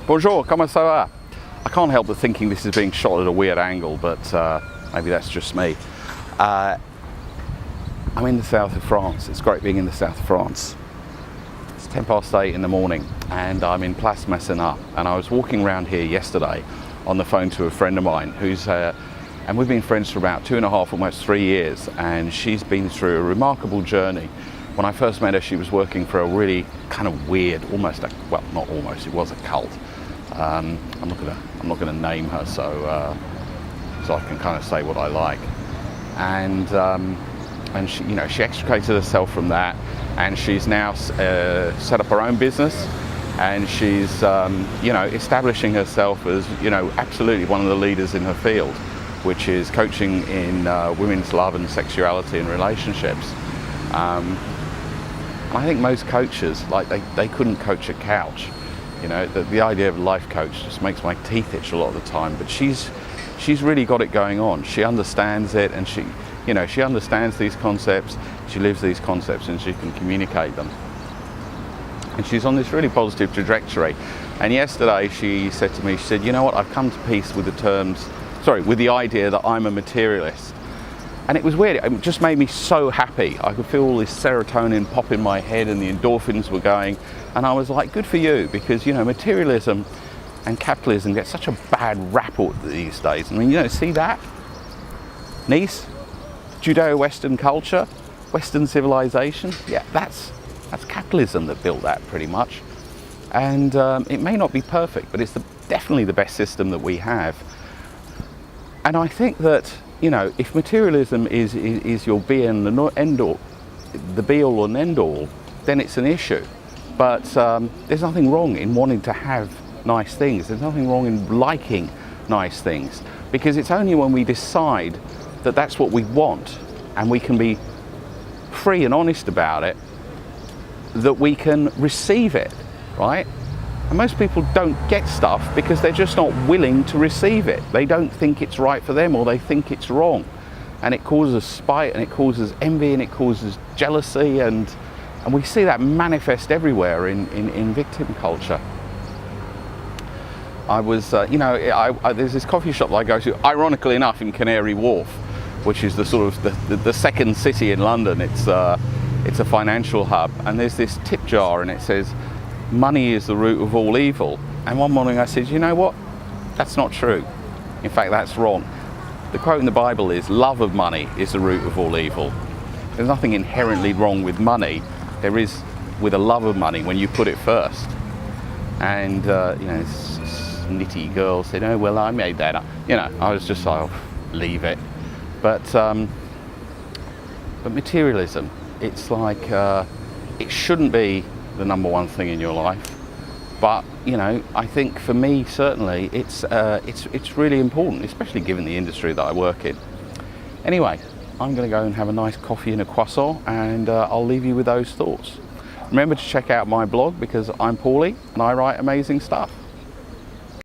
Bonjour, comment ça va? I can't help but thinking this is being shot at a weird angle, but maybe that's just me. I'm in the south of France. It's great being in the south of France. It's 8:10 in the morning and I'm in Place Masséna, and I was walking around here yesterday on the phone to a friend of mine who's and we've been friends for about 2.5, almost 3 years, and she's been through a remarkable journey. When I first met her, she was working for a really kind of weird, almost a, well, not almost, it was a cult. I'm not gonna name her, so I can kind of say what I like. And she, you know, she extricated herself from that, and she's now set up her own business, and she's you know, establishing herself as, you know, absolutely one of the leaders in her field, which is coaching in women's love and sexuality and relationships. And I think most coaches, like they couldn't coach a couch. You know, the idea of a life coach just makes my teeth itch a lot of the time. But she's really got it going on. She understands it, and she understands these concepts. She lives these concepts, and she can communicate them. And she's on this really positive trajectory. And yesterday she said to me, she said, you know what, I've come to peace with with the idea that I'm a materialist. And it was weird, it just made me so happy. I could feel all this serotonin pop in my head and the endorphins were going. And I was like, good for you, because, you know, materialism and capitalism get such a bad rap these days. I mean, you know, see that? Nice, Judeo-Western culture, Western civilization. Yeah, that's capitalism that built that pretty much. And it may not be perfect, but it's definitely the best system that we have. And I think that, you know, if materialism is your be and end all, the be all and end all, then it's an issue. But there's nothing wrong in wanting to have nice things. There's nothing wrong in liking nice things, because it's only when we decide that that's what we want and we can be free and honest about it that we can receive it, right? And most people don't get stuff because they're just not willing to receive it. They don't think it's right for them, or they think it's wrong. And it causes spite, and it causes envy, and it causes jealousy, and we see that manifest everywhere in victim culture. I was, you know, there's this coffee shop that I go to, ironically enough, in Canary Wharf, which is the sort of the second city in London. It's a financial hub, and there's this tip jar, and it says, money is the root of all evil. And one morning I said, you know what? That's not true. In fact, that's wrong. The quote in the Bible is, love of money is the root of all evil. There's nothing inherently wrong with money. There is with a love of money when you put it first. And, you know, this nitty girl said, oh, well, I made that up. You know, I was just like, oh, leave it. But materialism, it's like, it shouldn't be the number one thing in your life, but you know, I think for me certainly it's really important, especially given the industry that I work in. Anyway, I'm going to go and have a nice coffee and a croissant, and I'll leave you with those thoughts. Remember to check out my blog, because I'm Paulie and I write amazing stuff.